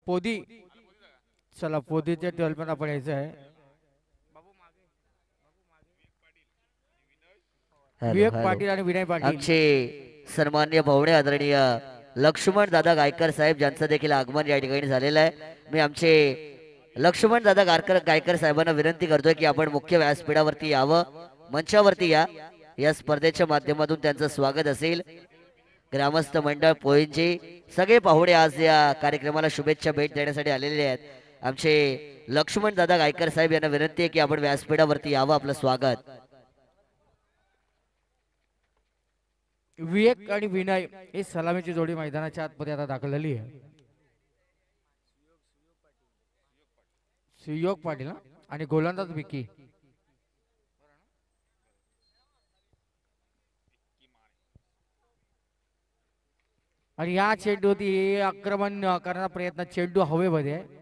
पोदी. चला पोदीच्या टेबलमध्ये आपण यायचं आहे. हॅलो विवेक हॅलो. पाटील आणि विनय पाटील. आमचे सन्मान्य पाहुणे आदरणीय लक्ष्मण दादा गायकर साहेब ज्यांचं देखील आगमन या ठिकाणी झालेलं आहे. मी आमचे लक्ष्मण दादा गायकर साहेबांना विनंती करतोय की आपण मुख्य व्यासपीठावरती यावं, मंचावरती या स्पर्धेच्या माध्यमातून त्यांचं स्वागत असेल. ग्रामस्थ मंडळ पोईंचे सगळे पाहुणे आज या कार्यक्रमाला शुभेच्छा भेट देण्यासाठी आलेले आहेत. आमचे लक्ष्मण दादा गायकर साहेब यांना विनंती आहे की आपण व्यासपीठावरती यावं, आपलं स्वागत. विवेक आणि विनय ही सलामीची जोडी मैदानाच्या आतमध्ये आता दाखल झाली आहे. सुयोग पाटील ना आणि गोलंदाज विकी. आणि या चेंडूवरती आक्रमण करण्याचा प्रयत्न, चेंडू हवेमध्ये आहे.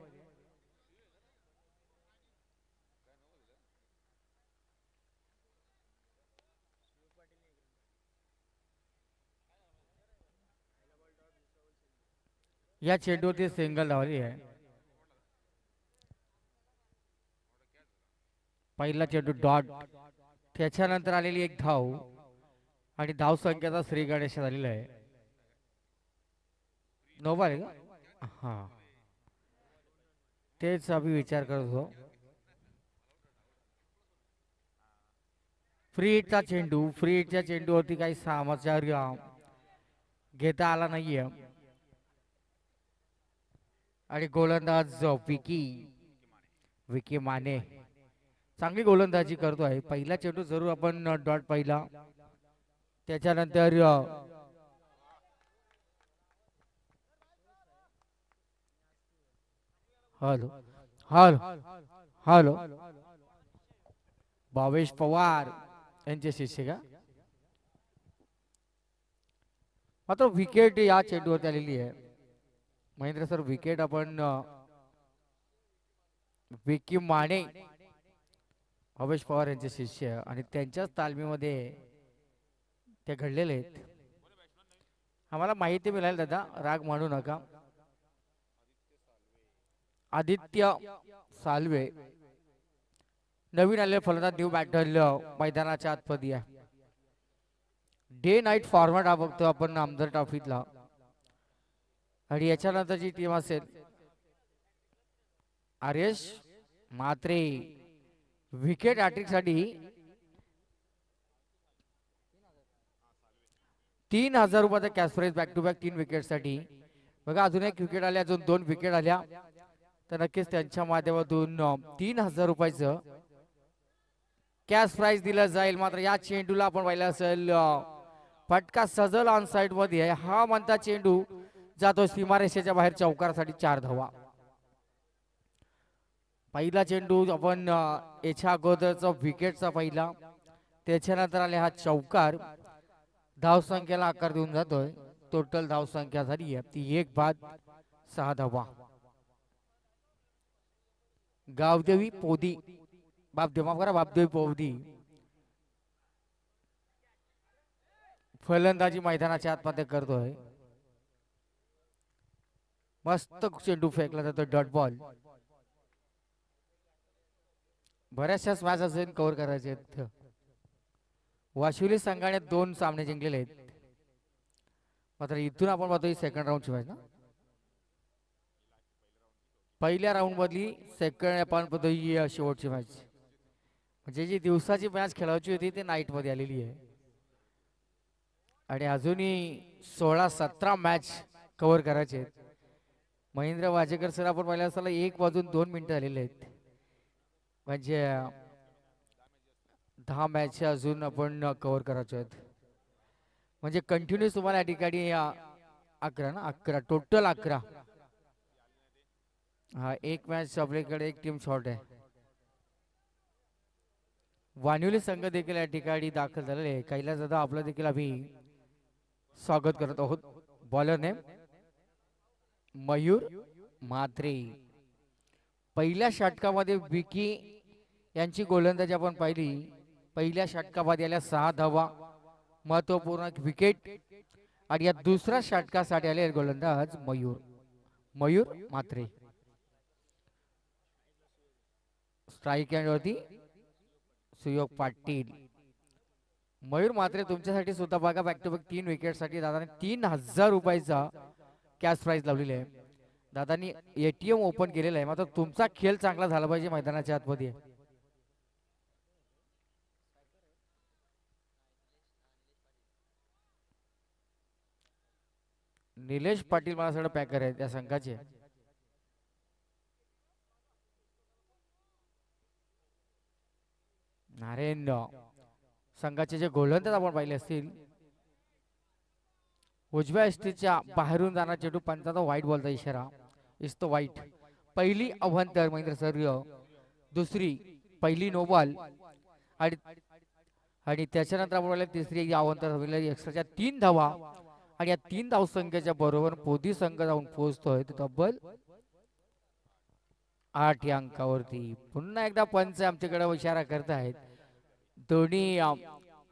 या चेंडूवरती सिंगल धावली आहे. पहिला चेंडू डॉट, त्याच्यानंतर आलेली एक धाव आणि धाव संख्येचा श्री गणेश झालेला आहे. नोबाल आहे का? हा, तेच आम्ही विचार करत होतो. फ्री हिटचा चेंडू, फ्री हिटच्या चेंडूवरती काही समाचार घेता आला नाहीये. आणि गोलंदाज विकी माने चांगली गोलंदाजी करतोय. पहिला चेंडू जरूर आपण डॉट पाहिला, त्याच्यानंतर hello hello hello Bhavesh Pawar यांचे शिष्य का? मात्र विकेट या चेंडूवरती आलेली आहे. महेंद्र सर, विकेट आपण विकी माने, भावेश पवार यांचे शिष्य आणि त्यांच्याच तालमीमध्ये ते घडलेले आहेत. आम्हाला माहिती मिळाली दादा, राग मानू नका. आदित्य सालवे नवीन आलेले फलंदाज, न्यू बॅटल मैदानाच्या आतमध्ये आहे. डे नाईट फॉर्मॅट हा बघतो आपण आमदार ट्रॉफीतला. आणि याच्यानंतरची टीम असेल आर्यश मात्रे. विकेट हॅट्रिक साठी 3,000 रुपयाचा cash prize back to back 3 wicket साठी. बघा, अजून एक विकेट आल्या, अजून 2 विकेट आल्या तर नक्कीच त्यांच्या माध्यमातून 3,000 रुपयाचं कॅश प्राइज दिलं जाईल. मात्र या चेंडूला आपण पाहिलं असेल, फटका सजल ऑन साइड मध्ये. हा म्हणता चेंडू जातो सीमारेषेच्या बाहेर, चौकारासाठी 4 धावा. पहिला चेंडू आपण याच्या अगोदरचा विकेटचा पहिला, त्याच्यानंतर आले हा चौकार. धाव संख्येला आकार देऊन जातोय. टोटल धाव संख्या झाली आहे ती 1 बाद 6 धावा. गावदेवी पोदी, बापदेवी पोदी फलंदाजी मैदानाच्या आतमध्ये करतोय. मस्त चेंडू फेकला जातो, डॉट बॉल. बऱ्याचशा मॅच असेल कव्हर करायचे आहेत. वाशिवली संघाने 2 सामने जिंकलेले आहेत. मात्र इथून आपण पाहतोय सेकंड राऊंडची मॅच ना, पहिल्या राऊंड मधली सेकंड आपण पाहतोय शेवटची मॅच. म्हणजे जी दिवसाची मॅच खेळायची होती ती नाईट मध्ये आलेली आहे. आणि अजूनही 16-17 मॅच कव्हर करायचे आहेत. महेंद्र वाजेकर सर, आपण पाहिलं असताना 1 वाजून 2 मिनिटं झालेले आहेत. म्हणजे 10 मॅच अजून आपण कव्हर करायचे आहेत. म्हणजे कंटिन्यूस तुम्हाला या ठिकाणी 11 ना, 11 टोटल 11. हा, एक मॅच आपल्याकडे एक टीम शॉर्ट आहे. वानिवली संघ देखील या ठिकाणी दाखल झालेले आहे. कैलास दादा, आपलं देखील आम्ही स्वागत करत आहोत. Bowler name Mayur Mhatre. पहिल्या षटकामध्ये विकी यांची गोलंदाजी आपण पाहिली. पहिल्या षटकामध्ये आल्या 6 धावा, महत्वपूर्ण विकेट. आणि या दुसऱ्या षटकासाठी आले गोलंदाज मयूर म्हात्रे. स्ट्राईक एंड वरती सुयोग पाटील. मयूर म्हात्रे तुमच्यासाठी सुद्धा बघा बॅक टू बॅक 3 विकेट साठी दादाने 3000 रुपयाचा कॅश प्राइज लावलेली आहे. दादानी एटीएम ओपन केलेलं आहे. मात्र तुमचा खेळ चांगला झाला पाहिजे मैदानाच्या आतमध्ये. निलेश पाटील मला सगळं पॅकर आहे त्या संघाचे. नारायण संघाचे जे गोलंदाज आपण पाहिले असतील. उजव्या एसटीच्या बाहेरून जाणार चेंडू पंचाचा वाईट बॉलचा इशारा. इस्तो वाईट. पहिली अभ्यंतर महेंद्र सर. दुसरी पहिली नो बॉल आणि त्याच्यानंतर आपण तिसरी अवंतर एक्स्ट्राच्या 3 धावा आणि या 3 धाव संख्येच्या बरोबर पोदी संघ जाऊन पोहोचतोय तब्बल 8 या अंकावरती. पुन्हा एकदा पंच आमच्याकडे इशारा करत आहेत. दोन्ही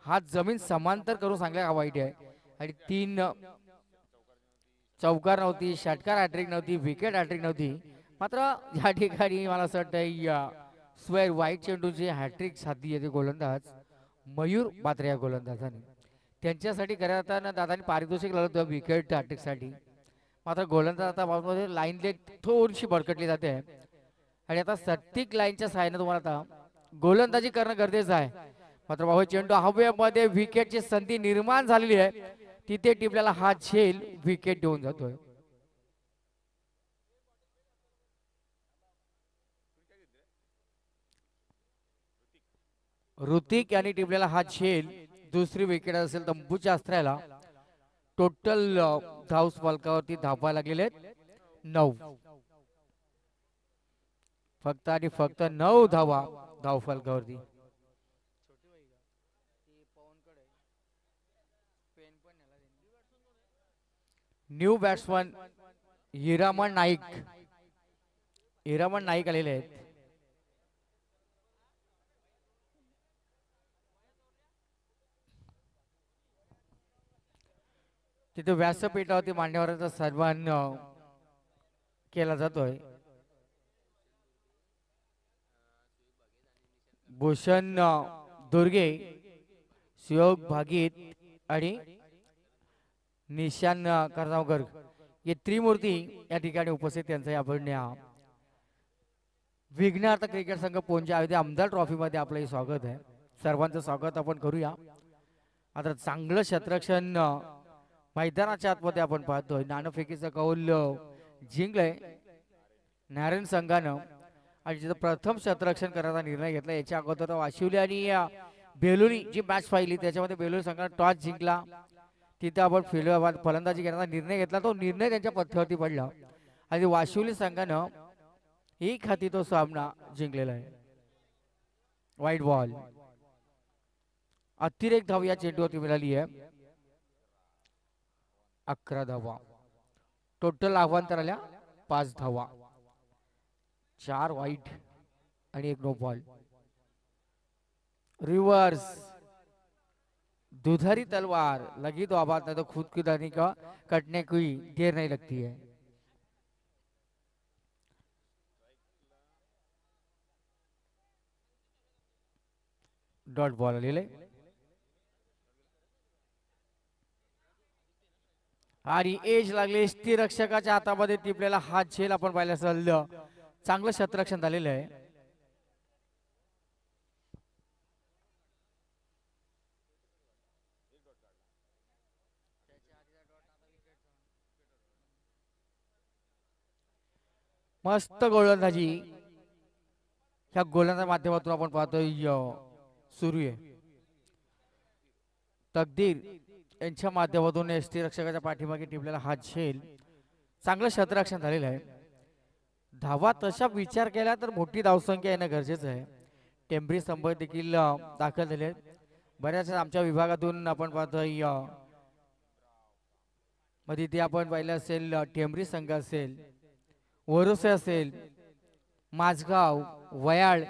हात जमीन समांतर करून सांगल्या वाईट आहे. आणि 3 चौकार नव्हती, षटकार हॅट्रिक नव्हती, विकेट हॅट्रिक नव्हती. मात्र या ठिकाणी मला असं वाटतं स्क्वेअर वाईट चेंडूची हॅट्रिक साधली आहे गोलंदाज मयूर म्हात्रे या गोलंदाजाने. त्यांच्यासाठी करताना दादानी पारितोषिक लावलं होतं विकेट हॅट्रिक साठी. मात्र गोलंदाज आता बाजूमध्ये लाईन लेग थोडीशी भडकटली जाते आणि आता सत्तिक लाईनच्या सहाय्याने तुम्हाला आता गोलंदाजी करणं गरजेचं आहे. मात्र बाबा चेंडू हवेमध्ये विकेटची संधी निर्माण झालेली आहे. तिथे टिपल्याला हा झेल विकेट देऊन जातोय. ऋतिक यांनी टिपलेला हा झेल. दुसरी विकेट असेल तंबूच्या अस्त्राला. टोटल धाव फलकावरती धावा लागलेले आहेत 9. फक्त आणि फक्त 9 धावा धाव फलकावरती. New batsman Hiraman Naik. हिरामण नाईक आलेले आहेत. तिथे व्यासपीठावरती मान्यवरांचा सन्मान केला जातोय. भूषण दुर्गे, सुयोग भागीत आणि निशान कर्नावकर हे त्रिमूर्ती या ठिकाणी उपस्थित. त्यांचं आपण विघ्नार्थ क्रिकेट संघ पोंजा आयोजित आमदार ट्रॉफी मध्ये आपलं स्वागत आहे. सर्वांचं स्वागत आपण करूया. आता चांगलं क्षेत्ररक्षण मैदानाच्या आतमध्ये आपण पाहतोय. नाणेफेकीचा कौल जिंकलंय नारायण संघानं आणि जिथं प्रथम क्षेत्ररक्षण करण्याचा निर्णय घेतला. याच्या अगोदर वाशिवली आणि बेलुरी जी मॅच पाहिली त्याच्यामध्ये बेलुरी संघानं टॉस जिंकला. तिथे आपण फलंदाजी घेण्याचा निर्णय घेतला. तो निर्णय त्यांच्या पथ्यावरती पडला आणि वाशिवली संघानं 1 हाती तो सामना जिंकलेला आहे. वाईट बॉल. अतिरेक धाव या चेंडूवरती मिळाली आहे. 11 धावा. टोटल अवांतर आल्या 5 धावा. 4 वाईट आणि 1 नो बॉल. रिवर्स दुधारी तलवार लगी तो आबाद नहीं तो खुद की दानी का कटने की देर नहीं लगती है. डॉट बॉल आलेले आणि एज लागले. स्थिर रक्षकाच्या हातामध्ये टिपलेला हा झेल आपण पाहिला असेल. चांगलं क्षेत्ररक्षण झालेलं आहे. मस्त गोलंदाजी ह्या गोलंदाज माध्यमातून आपण पाहतोय सुरू आहे. तकदीर यांच्या माध्यमातून एसटी रक्षकाच्या पाठीमागे टिपलेला हा झेल. चांगलं क्षेत्ररक्षण झालेलं आहे. धावा तशा विचार केला तर मोठी धावसंख्या येणं गरजेचं आहे. टेंबरी स्तंभ देखील दाखल झाले. बऱ्याच आमच्या विभागातून आपण पाहतोय मध्ये ते आपण पाहिलं असेल टेंबरी संघ असेल, वरोसे असेल, माझगाव, वयाळ,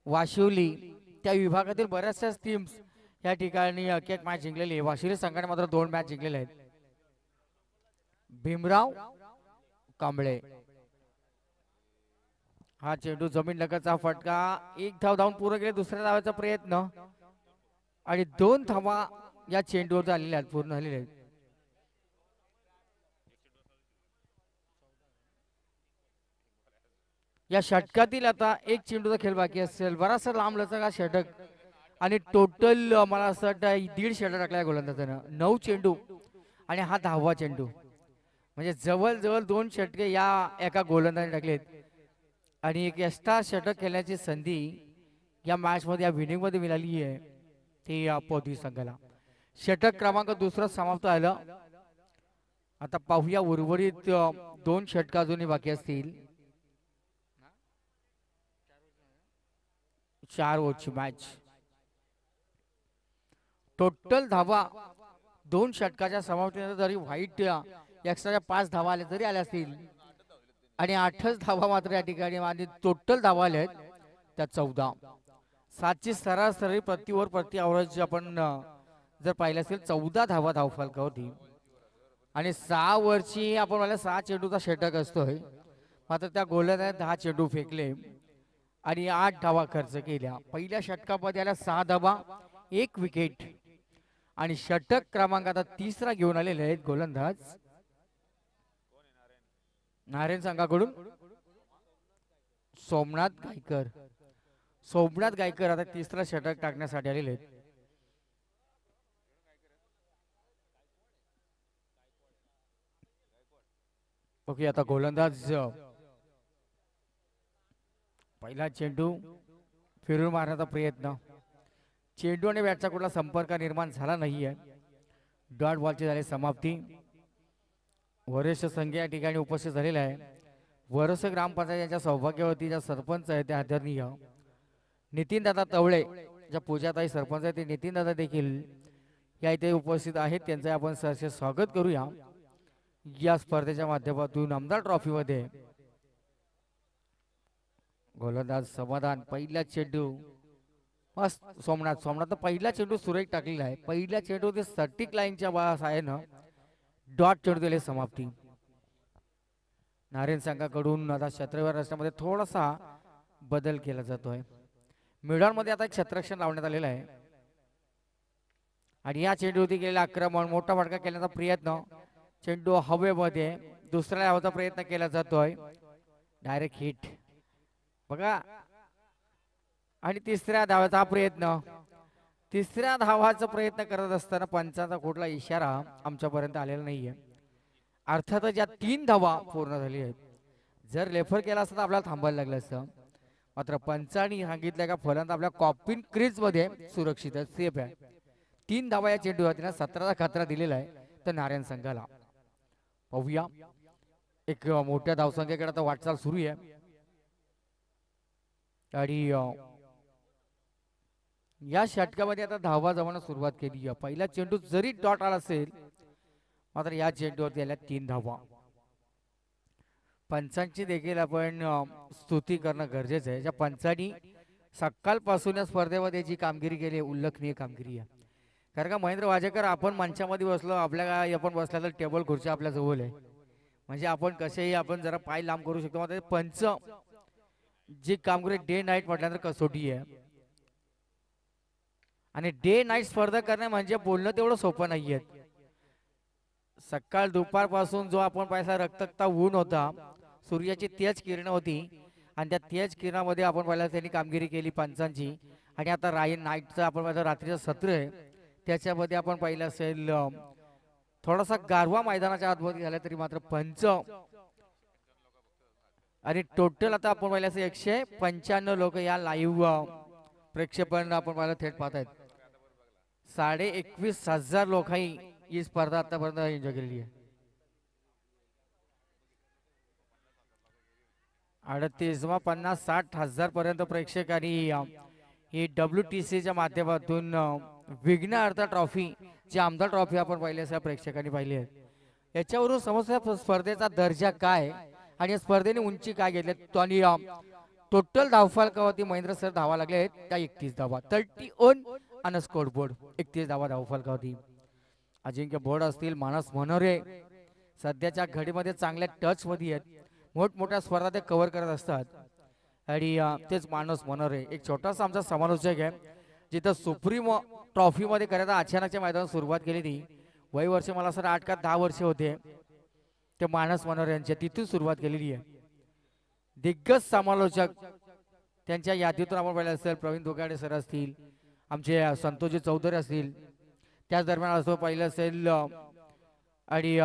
वाशिवली त्या विभागातील बऱ्याचशा टीम्स या ठिकाणी एक मॅच जिंकलेली आहे. वाशिवली संघाने मात्र 2 मॅच जिंकलेले आहेत. भीमराव कांबळे. हा चेंडू जमीन लगतचा फटका. एक धाव धावून पूर्ण केले. दुसऱ्या धावाचा प्रयत्न आणि 2 धावा या चेंडूवर झालेल्या आहेत, पूर्ण झालेल्या आहेत. या षटकातील आता एक चेंडूचा खेळ बाकी असेल. बराचसा लांब लचक हा षटक आणि टोटल मला असं वाटतं 1.5 षटक टाकलाय गोलंदाजानं. 9 चेंडू आणि हा 10वा चेंडू. म्हणजे जवळजवळ 2 षटके या एका गोलंदाजाने टाकलेत आणि एक एक्स्ट्रा षटक खेळण्याची संधी या मॅच मध्ये, या विनिंग मध्ये मिळाली आहे ती या पौदी संघाला. षटक क्रमांक दुसरा समाप्त झालं. आता पाहूया उर्वरित 2 षटक अजूनही बाकी असतील. 4 ओव्हरची मॅच. टोटल धावा 2 षटकाच्या समाप्तीनंतर जरी व्हाईट एक्स्ट्राच्या 5 धावा आल्या जरी आल्या असतील आणि 8च धावा मात्र या ठिकाणी आणि टोटल धावा आल्या आहेत त्या 14. 7ची सरासरी प्रति ओव्हर प्रति अवरेज आपण जर पाहिलं असेल 14 धावा धावफलकावरती आणि 6 ओव्हरची आपण मला 6 चेंडूचा षटक असतोय. मात्र त्या गोलंदाजाने 10 चेंडू फेकले आणि 8 धावा खर्च केल्या. पहिल्या षटकामध्ये आल्या 6 धावा, 1 विकेट आणि षटक क्रमांक आता तिसरा घेऊन आलेले आहेत गोलंदाज नारायण संघाकडून सोमनाथ गायकर. सोमनाथ गायकर आता तिसरा षटक टाकण्यासाठी आलेले आहेत. ओके, आता गोलंदाज पहिला चेंडू फिरून मारण्याचा प्रयत्न. चेंडू आणि बॅटचा कुठला संपर्क निर्माण झाला नाहीये. डॉट बॉलची झाली समाप्ती. वरिष्ठ संघ या ठिकाणी उपस्थित झालेला आहे. वरस ग्रामपंचायत यांच्या सौभाग्यवती ज्या सरपंच आहेत त्या आदरणीय नितीन दादा तवळे, ज्या पूजाताई सरपंच आहेत ते नितीन दादा देखील या इथे उपस्थित आहेत. त्यांचे आपण सहर्ष स्वागत करूया या स्पर्धेच्या माध्यमातून. आमदार ट्रॉफी मध्ये गोलंदाज समाधान. पहिला चेंडू मस्त. सोमनाथ पहिला चेंडू सुरेख टाकलेला आहे. पहिल्या चेंडू ते सटिक लाईनच्या साहाय्यानं डॉट चेंडू दिले समाप्ती. नारायण संघाकडून आता क्षेत्रव्यार रस्त्यामध्ये थोडासा बदल केला जातोय. मिडॉन मध्ये आता एक क्षेत्ररक्षण लावण्यात आलेलं आहे आणि या चेंडूवरती केलेला आक्रमण, मोठा फटका केल्याचा प्रयत्न. चेंडू हवेमध्ये दुसऱ्या धावाचा प्रयत्न केला जातोय. डायरेक्ट हिट बघा आणि तिसऱ्या धावाचा प्रयत्न. तिसऱ्या धावाचा प्रयत्न करत असताना पंचाचा कुठला इशारा आमच्यापर्यंत आलेला नाहीये. अर्थातच या 3 धावा पूर्ण झाली आहेत. जर लेफर केला असता तर आपल्याला थांबायला लागलं असतं. मात्र पंचांनी सांगितलं का फलंदाज आपल्या कॉपिन क्रीज मध्ये सुरक्षित आहे, सेफ आहे. 3 धावा या चेंडूवरती 17चा खतरा दिलेला आहे तर नारायण संघाला. पाहूया एक मोठ्या धावसंख्येकडे आता वाटचाल सुरू आहे आणि या षटकामध्ये आता धावा जमाना सुरुवात केली आहे. पहिला चेंडू जरी डॉट आला असेल मात्र या चेंडूवरती आल्या 3 धावा. पंचांची देखील आपण स्तुती करणं गरजेचं आहे. ज्या पंचांनी सकाळपासून या स्पर्धेमध्ये जी कामगिरी केली उल्लेखनीय कामगिरी आहे. कारण का महेंद्र वाजेकर, आपण मंचामध्ये बसलो, आपल्या आपण बसला तर टेबल खुर्ची आपल्या जवळ आहे, म्हणजे आपण कसेही आपण जरा पाय लांब करू शकतो. मात्र पंच जी कामगिरी डे नाईट म्हटल्यानंतर कसोटी आहे आणि डे नाईट स्पर्धा करणे म्हणजे बोलणं तेवढं सोपं नाहीये. सकाळ दुपारपासून जो आपण पाहिला रक्तकता ऊन होता, सूर्याची तेज किरण होती आणि त्या तेज किरणामध्ये आपण पाहिलं त्यांनी कामगिरी केली पंचांची. आणि आता नाईटचं आपण पाहिलं रात्रीचं सत्र आहे त्याच्यामध्ये आपण पाहिलं असेल थोडासा गारवा मैदानाच्या आतमध्ये झाला तरी मात्र पंच आणि टोटल आता आपण पाहिलं असेल 195 लोक या लाईव्ह प्रेक्षेपण आपण पाहिलं थेट पाहत आहेत. 21,500 लोकांनी ही स्पर्धा आतापर्यंत एन्जॉय केलेली आहे. 50,000 पर्यंत प्रेक्षकांनी ही WTCच्या माध्यमातून विघ्नहर्ता ट्रॉफी, जी आमदार ट्रॉफी आपण पाहिली असेल प्रेक्षकांनी पाहिली आहे. याच्यावरून समस्या स्पर्धेचा दर्जा काय आणि या स्पर्धेने उंची काय घेतली. आणि टोटल धावफलकावरती महेंद्र सर धावा लागले आहेत त्या 31 धावा. 31 आणि स्कोर बोर्ड 31 धावा धावफलकावरती. अजिंक्य बोर्ड असतील, मानस मनोरे, सध्याच्या घडीमध्ये चांगल्या टच मध्ये आहेत, मोठमोठ्या स्पर्धा ते कव्हर करत असतात. आणि तेच मानस मनोरे एक छोटासा आमचा समालोचक आहे, जिथं सुप्रीम ट्रॉफी मध्ये करायला अचानकच्या मैदानात सुरुवात केली ती. वय वर्ष मला सर 8 का 10 वर्ष होते ते मानस मनोरे यांच्या, तिथून सुरुवात केलेली आहे. दिग्गज समालोचक त्यांच्या यादीतून आपण पाहिलं असेल, प्रवीण दोगाडे सर असतील, आमचे संतोषजी चौधरी असतील, त्याच दरम्यान असं पाहिलं असेल आणि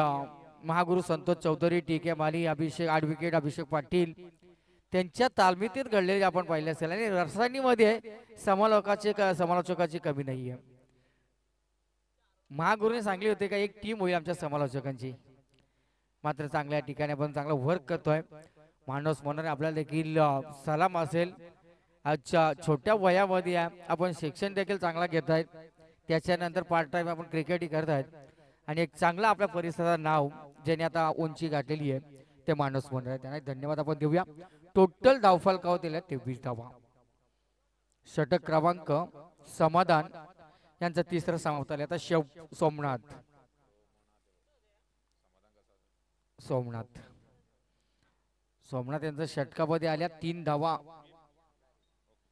महागुरु संतोष चौधरी, टी के माली, अभिषेक ॲडव्होकेट अभिषेक पाटील, त्यांच्या तालमीतीत घडलेले आपण पाहिले असेल. आणि रसायनीमध्ये समालोचकाची कमी नाहीये. महागुरूने सांगले होते का एक टीम होईल आमच्या समालोचकांची, मात्र चांगल्या ठिकाणी आपण चांगला वर्क करतोय. मानस मनोरे आपल्याला देखील सलाम असेल. आजच्या छोट्या वयामध्ये आपण शिक्षण देखील चांगला घेत आहेत, त्याच्यानंतर पार्ट टाइम आपण क्रिकेटही करत आहेत, आणि एक चांगला आपल्या परिसराचं नाव ज्याने आता उंची गाठलेली आहे ते मानस मनोरे, त्यांना धन्यवाद आपण देऊया. टोटल धावफलकावर दिला 23 धावा. षटक क्रमांक समाधान यांचा तिसरा समाप्त आला. आता सोमनाथ सोमनाथ सोमनाथ यांचा षटकामध्ये आल्या 3 धावा,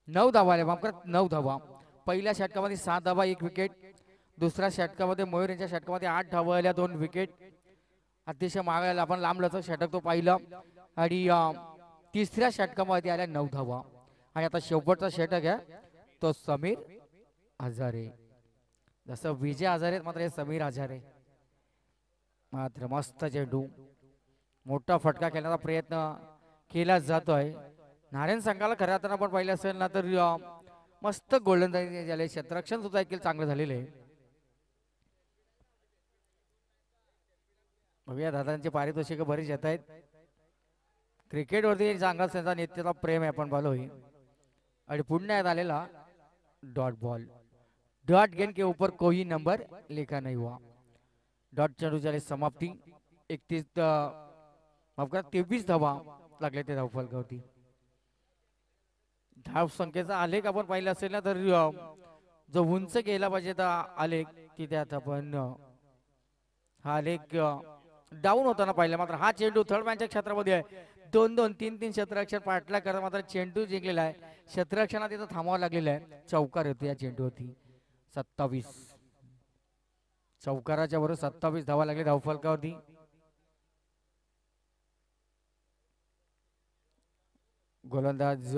9 धावा आल्या, माफ करा 9 धावा. पहिल्या षटकामध्ये 7 धावा 1 विकेट, दुसऱ्या षटकामध्ये मयूर यांच्या षटकामध्ये 8 धावा आल्या 2 विकेट. अतिशय मागायला आपण लांब लचक षटक तो पाहिलं. आणि तिसऱ्या षटकामध्ये आल्या 9 धावा. आणि आता शेवटचा षटक आहे तो समीर हजारे. जसं विजय हजारे मात्र हे समीर हजारे, मात्र मस्त चेंडू, मोठा फटका खेळण्याचा प्रयत्न केला जातोय. नारायण संघाला खऱ्या अर्थानं आपण पाहिलं असेल ना तर मस्त गोलंदाजी झाले, क्षेत्ररक्षण सुद्धा देखील चांगलं झालेलं आहे. बघूया दादांचे पारितोषिक बरीच येत आहेत. क्रिकेटवरती चांगला त्यांचा नेत्याचा प्रेम आहे आपण पाहिलं. और पुण्य आलेला डॉट बॉल, डॉट गेंद के ऊपर कोई नंबर लिखा नहीं हुआ. डॉट चेंडू झाले समाप्ती. 23 धावा लागले ते धावफलकावरती. धाव संख्येचा आलेख आपण पाहिला असेल ना तर जो उंच गेला पाहिजे तर आलेख तिथे आता आपण हा आलेख डाऊन होताना पाहिला. मात्र हा चेंडू थर्ड मॅनच्या क्षेत्रामध्ये आहे. 2-2 3-3 क्षेत्ररक्षण पाठला करत मात्र चेंडू जिंकलेला आहे. क्षेत्ररक्षणात तिथं थांबावं लागलेलं आहे. चौकार होतो या चेंडूवरती. 27 चौकाराच्या बरोबर 27 धावा लागले धावफलकावरती. गोलंदाज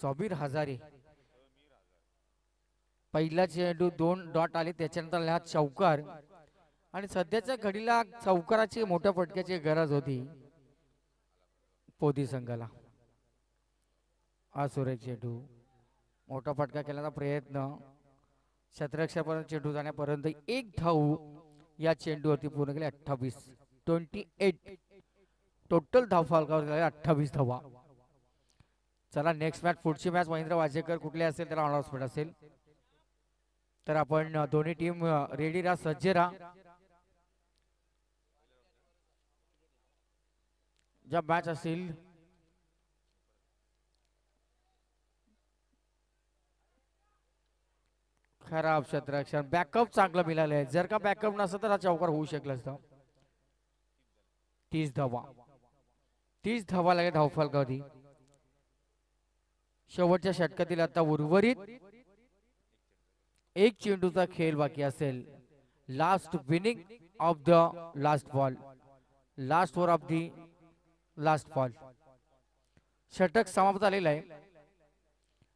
सबीर हजारे. पहिला चेंडू 2 डॉट आले, त्याच्यानंतर हा चौकार. आणि सध्याच्या घडीला चौकाराची मोठ्या फटक्याची गरज होती पोदी संघाला. हा सुरेख चेंडू, मोठा फटका केल्याचा प्रयत्न, क्षेत्ररक्षणापर्यंत चेंडू जाण्यापर्यंत 1 धाव या चेंडूवरती पूर्ण केले. 28 टोटल धावफलकावर झाले 28 धावा. चला नेक्स्ट मॅच, पुढची मॅच महेंद्र वाजेकर कुठली असेल त्याला अनाउन्समेंट असेल तर आपण दोन्ही टीम रेडी राहा, सज्ज राहा. ज्या मॅच असेल खराब क्षेत्ररक्षण, बॅकअप चांगलं मिळालं आहे. जर का बॅकअप नसतं तर हा चौकार होऊ शकला असता. 30 धावा लागेल धावफलकावरती. शेवटच्या षटकातील आता उर्वरित एक चेंडूचा खेळ बाकी असेल. Last winning of the last ball, last over of the last ball. षटक समाप्त झालेला आहे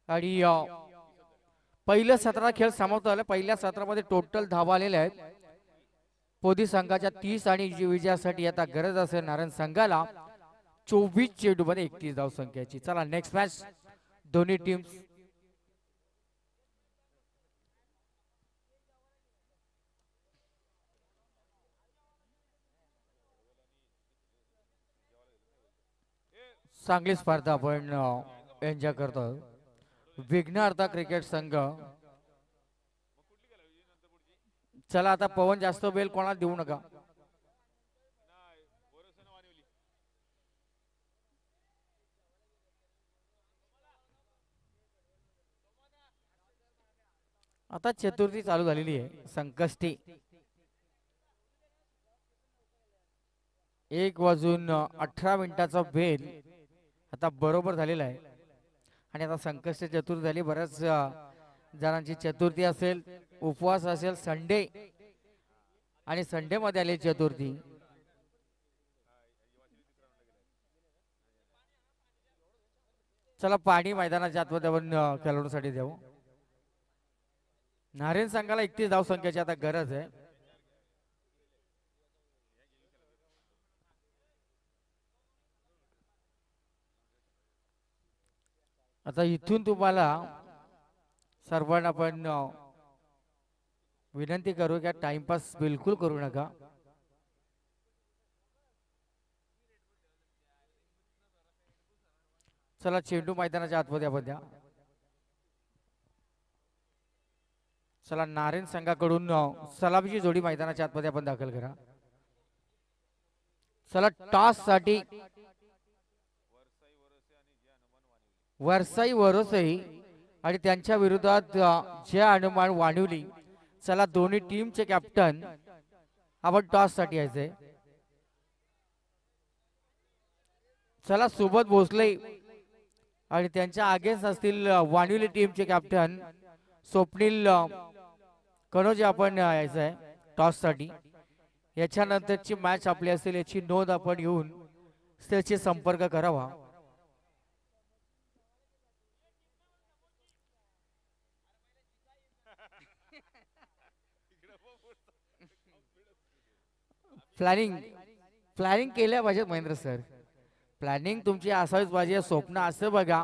आणि पहिल्या सत्राचा खेळ समाप्त झाला. पहिल्या सत्रामध्ये टोटल धावा आलेल्या आहेत पोदी संघाच्या 30 आणि विजयासाठी आता गरज असेल नारायण संघाला 24 चेंडू मध्ये 31 धाव संख्येची. चला नेक्स्ट मॅच, दोन्ही टीम्स चांगली स्पर्धा आपण एन्जॉय करतो. विघ्नहर्ता क्रिकेट संघ. चला आता पवन जास्त वेळ कोणाला देऊ नका. आता चतुर्थी चालू झालेली आहे, संकष्टी. 1 वाजून 18 मिनिटाचा बेल आता बरोबर झालेला आहे. आणि आता संकष्ट चतुर्थी झाली. बऱ्याच जणांची चतुर्थी असेल, उपवास असेल, संडे आणि संडे मध्ये आली चतुर्थी. चला पाणी मैदानाच्या आतमध्ये आपण खेळवण्यासाठी देऊ. नारायण संघाला 31 धाव संख्येची आता गरज आहे. आता इथून तुम्हाला सर्वांना आपण विनंती करू की टाइमपास बिलकुल करू नका. चला चेंडू मैदानाच्या आतमध्ये आपण द्या. चला नारायण संघाकडून सलामीची जोडी मैदानाच्या आतमध्ये आपण दाखल करा. चला टॉस साठी वरसाई वरोसई आणि त्यांच्या विरोधात जय हनुमान वाणिवली. चला दोन्ही टीमचे कॅप्टन आपण टॉस साठी यायचे. चला सोबत भोसले आणि त्यांच्या अगेन्स्ट असतील वाणिवली टीमचे कॅप्टन स्वप्नील कनोजे आपण यायचं आहे टॉस साठी. याच्यानंतरची मॅच आपली असेल याची नोंद आपण घेऊन त्याची संपर्क करावा. प्लॅनिंग प्लॅनिंग केल्या पाहिजे महेंद्र सर. प्लॅनिंग तुमची असावीच पाहिजे. स्वप्न असं बघा,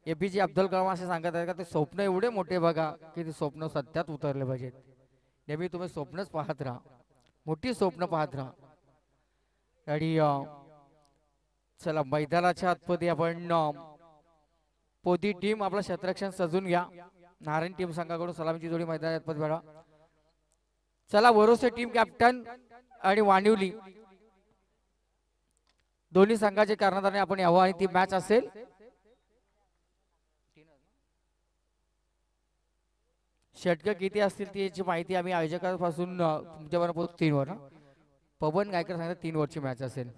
एपीजे अब्दुल कलाम असे सांगत आहेत का ते स्वप्न एवढे मोठे बघा की ते स्वप्न सत्यात उतरले पाहिजेत. नेहमी तुम्ही स्वप्नच पाहत राहा, मोठी स्वप्न पाहत राहा. आणि चला मैदानाच्या आतमध्ये आपण पोदी टीम आपलं क्षेत्ररक्षण सजून घ्या. नारायण टीम संघाकडून सलामीची जोडी मैदानात आतमध्ये बघा. चला वरोसे टीम कॅप्टन आणि वाणिवली दोन्ही संघाचे कर्णधार आपण यावं आणि ती मॅच असेल षटक किती असतील त्याची माहिती आम्ही आयोजकांपासून तुमच्याबरोबर 3 वर पवन गायकर सांगतात 3 ओव्हरची मॅच असेल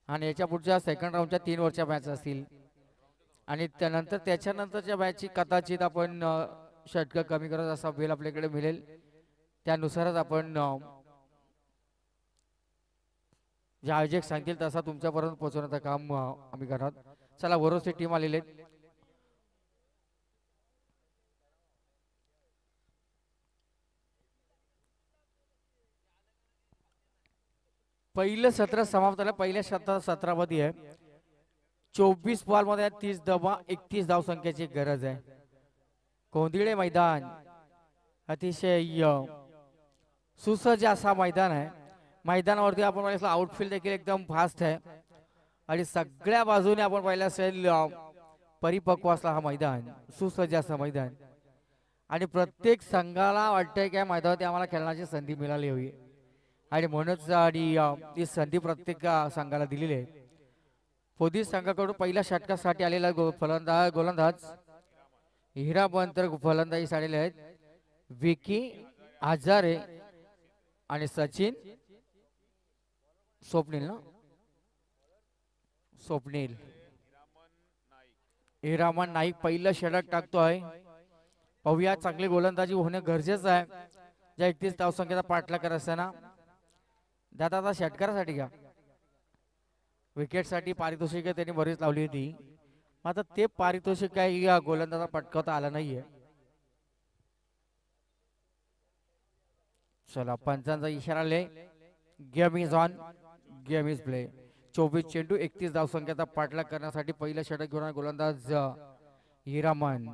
आणि याच्या पुढच्या सेकंड राऊंडच्या 3 ओव्हरच्या मॅच असतील आणि त्यानंतर त्याच्यानंतरच्या मॅचची कदाचित आपण षटक कमी करत असा बेल आपल्याकडे मिळेल. त्यानुसारच आपण जे आयोजक सांगतील तसा तुमच्यापर्यंत पोहोचवण्याचं काम आम्ही करणार. चला वरोसे टीम आलेले पहिलं सत्र समाप्त झालं. पहिल्या सत्रामध्ये आहे 24 बॉल मध्ये 30 धावा 31 धाव संख्येची गरज आहे. कोंदिळे मैदान अतिशय सुसज्ज असा मैदान आहे. मैदानावरती आपण पाहिलं आउटफील्ड देखील एकदम फास्ट आहे आणि सगळ्या बाजूने आपण पाहिलं असेल परिपक्व असला हा मैदान, सुसज्ज असं मैदान आणि प्रत्येक संघाला वाटतंय की मैदानात आम्हाला खेळण्याची संधी मिळाली हवी आणि म्हणूनच आणि ती संधी प्रत्येक संघाला दिलेली आहे. पोदी संघाकडून पहिल्या षटकासाठी आलेला गोलंदाज हिरामन तर फलंदाजी आलेले आहेत विकी हजारे आणि सचिन स्वप्नील ना स्वप्नील हिरामन नाईक पहिलं षटक टाकतोय. पाहूया चांगली गोलंदाजी होणं गरजेचं आहे. ज्या 31 धावसंख्येचा पाठलाग करत असताना दादा षटकारासाठी घ्या विकेट साठी पारितोषिक त्यांनी बरीच लावली होती. आता ते पारितोषिक काही गोलंदाजा पटकावता आलं नाहीये. चला पंचांचा इशारा आले. Game is on, game is play. 24 चेंडू 31 धावसंख्येचा पाठलाग करण्यासाठी पहिलं षटक घेऊन गोलंदाज हिरामन.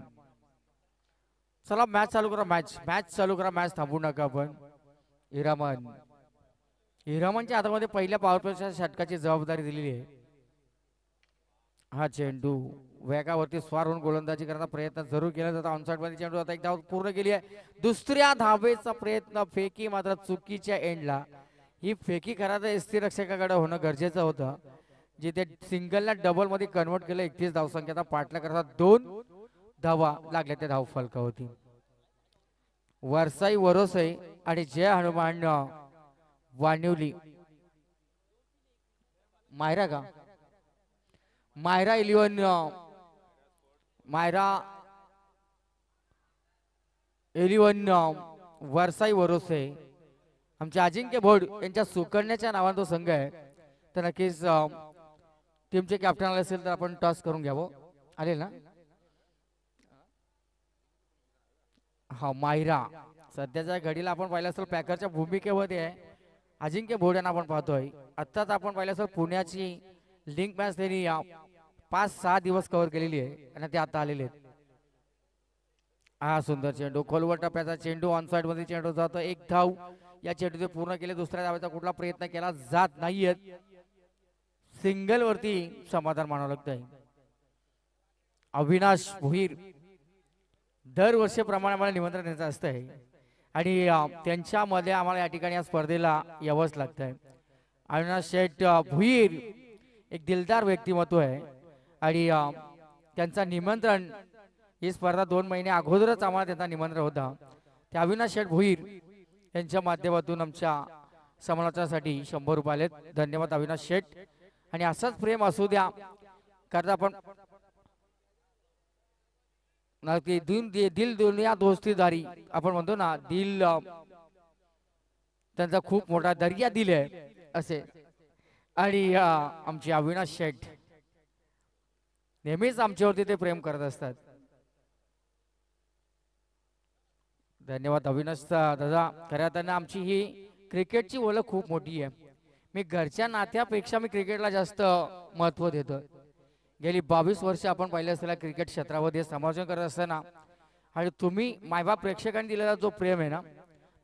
चला मॅच चालू करा, मॅच चालू करा, मॅच थांबू नका आपण. हिरामनच्या हातामध्ये पहिल्या पॉवर प्लेच्या षटकाची जबाबदारी दिलेली आहे. हा चेंडू वेगावरती स्वार होऊन गोलंदाजी करण्याचा प्रयत्न जरूर केला जातो. ऑनसाइड मध्ये चेंडू आता एक धाव पूर्ण केली आहे. दुसऱ्या धावेचा प्रयत्न फेकी मात्र चुकीच्या एंडला. ही फेकी खरा तर यष्टीरक्षकाकडे होणं गरजेचं होतं जिथे सिंगलला डबल मध्ये कन्वर्ट केलं. 31 धावसंख्येचा पाठलाग करता 2 धावा लागल्या त्या धाव फलका होती. वरसाई वरोसे आणि जय हनुमान वाणिवली मायरा का मायरा 11 मायरा 11 वरसाई वरोसे आमचे अजिंक्य भोड यांच्या सुकन्याच्या नावाने तो संघ आहे. तर नक्कीच टीमचे कॅप्टन आले असेल तर आपण टॉस करून घ्यावं. आले ना. हा मायरा सध्याच्या घडीला आपण पाहिलं असेल पॅकरच्या भूमिकेमध्ये आहे. अजिंक्य भोड यांना आपण पाहतोय. आत्ताच आपण पाहिलं असेल पुण्याची लिंक मॅच त्यांनी 5-6 दिवस कव्हर केलेली आहे आणि ते आता आलेले आहेत. हा सुंदर चेंडू खोलवर टप्प्याचा चेंडू ऑन साइड मध्ये चेंडू जातो. एक धाव या चेंडूचे पूर्ण केले. दुसऱ्या धावेचा कुठला प्रयत्न केला जात नाहीये. सिंगल वरती समाधान मानावं लागतंय. अविनाश भोईर दरवर्षीप्रमाणे आम्हाला निमंत्रण द्यायचं असतंय आणि त्यांच्यामध्ये आम्हाला या ठिकाणी या स्पर्धेला यावंच लागतंय. अविनाश शेठ भोईर एक दिलदार व्यक्तिमत्व आहे आणि त्यांचा निमंत्रण ही स्पर्धा 2 महिने अगोदरच आम्हाला त्यांना निमंत्रण होता. ते अविनाश शेठ भोईर यांच्या माध्यमातून आमच्या समालोचनासाठी 100 रुपये आलेत. धन्यवाद अविनाश शेठ. आणि असंच प्रेम असू द्या कारण आपण दिल दुनिया दोस्तीदारी आपण म्हणतो ना. दिल त्यांचा खूप मोठा दर्या दिल आहे असे. आणि आमचे अविनाश शेठ नेहमीच आमच्यावरती ते प्रेम करत असतात. धन्यवाद अविनाश दादा. खऱ्या अर्थाने आमची ही क्रिकेटची ओळख खूप मोठी आहे. मी घरच्या नात्यापेक्षा मी क्रिकेटला जास्त महत्त्व देतो. गेली 22 वर्ष आपण पाहिले असलेल्या क्रिकेट क्षेत्रामध्ये समालोचन करत असताना आणि तुम्ही मायबाप प्रेक्षकांनी दिलेला जो प्रेम आहे ना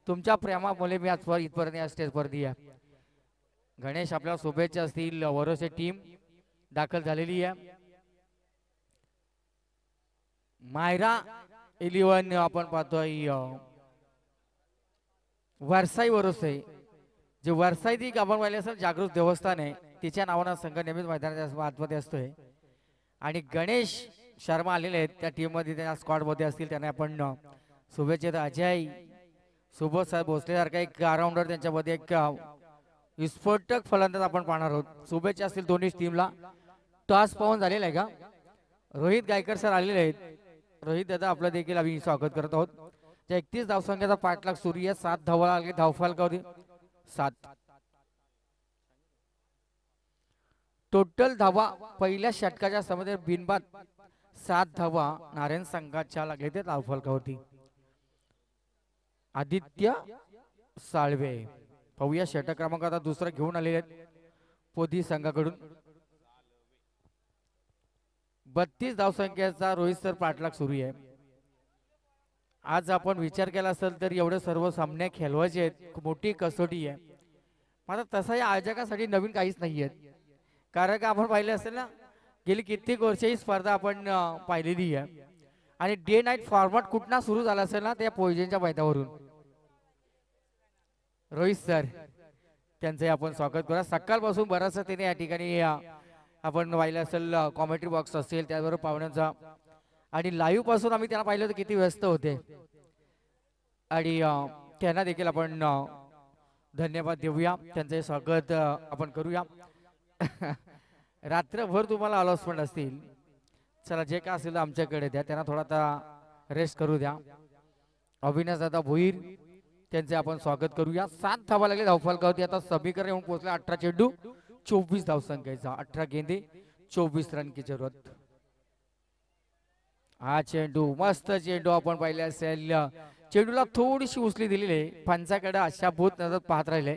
तुमच्या प्रेमामुळे मी आज इथपर्यंत या स्टेजवरती आहे. गणेश आपल्याला शुभेच्छा असतील. वरोसे टीम दाखल झालेली आहे. मायरा 11 आपण पाहतोय वरसाई वरोसे जे वरसाई ती आपण पाहिले असेल जागृत देवस्थान आहे तिच्या नावानं संघ नेहमीच मैदानाच्या आतमध्ये असतोय. आणि गणेश शर्मा आलेले आहेत त्या टीम मध्ये त्या स्क्वॉड मध्ये असतील त्यांना आपण शुभेच्छा. अजय सुबोध साहेब भोसलेसारखा एक ऑलराऊंडर त्यांच्यामध्ये एक विस्फोटक फलंदाज आपण पाहणार आहोत. शुभेच्छा असतील दोन्ही टीमला. टॉस पाहून झालेला आहे का. रोहित गायकर सर आलेले आहेत. रोहित दादा आपलं देखील आम्ही स्वागत करत आहोत. 31 धावसंख्येचा पाठलाग सुरू आहे. 7 धावा लागले धावफलकावरी 7. टोटल धावा पहिल्या षटकाच्या समोर बिनबाद 7 धावा नारायण संघाच्या लागले ते धावफलकावरती. आदित्य साळवे पाहूया षटक क्रमांक आता दुसरा घेऊन आलेले आहेत पोदी संघाकडून. 32 धावसंख्येचा रोहित सर पाठलाग सुरू आहे. आज आपण विचार केला असेल तर एवढे सर्व सामने खेळवायचे आहेत. मोठी कसोटी आहे. मात्र तसा या आयोजकासाठी नवीन काहीच नाही आहे. कारण का आपण पाहिले असेल ना गेली कित्येक वर्ष ही स्पर्धा आपण पाहिलेली आहे आणि डे नाईट फॉर्मॅट कुठला सुरू झाला असेल ना त्या पोयजनच्या मैदानावरून. रोहित सर त्यांचे आपण स्वागत करूया. सकाळपासून बराचसा त्याने या ठिकाणी आपण पाहिलं असेल कॉमेंट्री बॉक्स असेल त्याचबरोबर पाहुण्यांचा आणि लाईव्ह पासून आम्ही त्यांना पाहिलं होतं किती व्यस्त होते आणि त्यांना देखील आपण धन्यवाद देऊया. त्यांचे स्वागत आपण करूया. रात्रभर तुम्हाला अनाउन्समेंट असतील. चला जे काय असेल आमच्याकडे द्या. त्यांना थोडा आता रेस्ट करू द्या. अविनाश दादा भोईर त्यांचे आपण स्वागत करूया. 7 धावा लागले धावफलकावरती. आता समीकरण येऊन पोहोचले. 18 चेंडू 24 धावसंख्येचा. 18 गेंदे 24 रन की जरूरत. हा चेंडू मस्त चेंडू आपण पाहिले असेल. चेंडूला थोडीशी उचली दिलेली आहे. पंचाकडे अशा भूत नजर पाहत राहिले.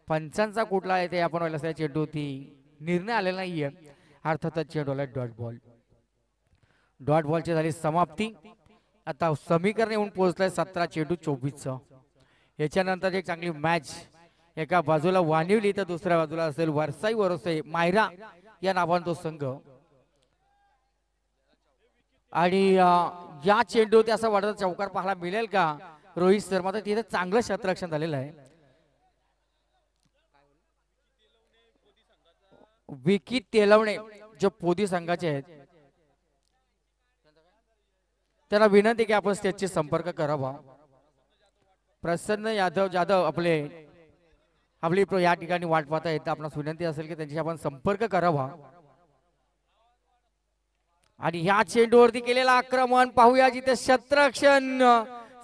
पंचांचा कुठला आहे ते आपण पाहिलं असेल. चेंडू ती निर्णय आलेला नाहीये. अर्थातच चेंडूला डॉट बॉल. डॉट बॉलची झाली समाप्ती. आता समीकरण येऊन पोहोचलाय 17 चेंडू 24. याच्यानंतर एक चांगली मॅच एका बाजूला वानिवली तर दुसऱ्या बाजूला असेल वरसाई वरोसे मायरा या नावाने तो संघ. आणि या चेंडू ते असं वाटत चौकार पाहायला मिळेल का रोहित सर. मात्र तिथे चांगलं क्षेत्ररक्षण झालेलं आहे. विकी तेलवणे जे पोदी संघाचे आहेत त्यांना विनंती की आपण स्टेजशी संपर्क करावा. प्रसन्न जाधव आपले या ठिकाणी वाट पाहता येतं. आपणास विनंती असेल की त्यांच्याशी आपण संपर्क करावा. आणि ह्या चेंडूवरती केलेला आक्रमण पाहूया, जिथे क्षेत्ररक्षण